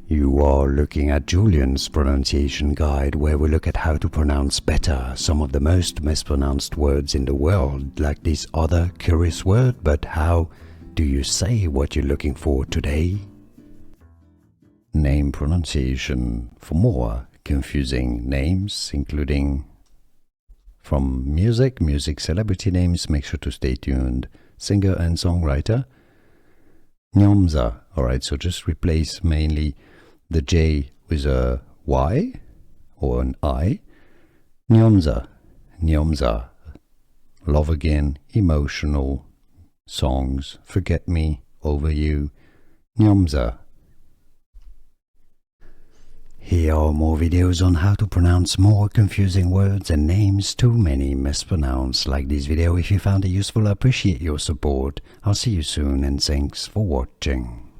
You are looking at Julian's pronunciation guide, where we look at how to pronounce better some of the most mispronounced words in the world, like this other curious word. But how do you say what you're looking for today? Name pronunciation. For more confusing names, including from music celebrity names, make sure to stay tuned. Singer and songwriter Njomza. Alright, so just replace mainly the J with a Y or an I. Njomza, Njomza. Love again, emotional songs, forget me, over you. Njomza. Here are more videos on how to pronounce more confusing words and names too many mispronounced. Like this video if you found it useful. I appreciate your support. I'll see you soon and thanks for watching.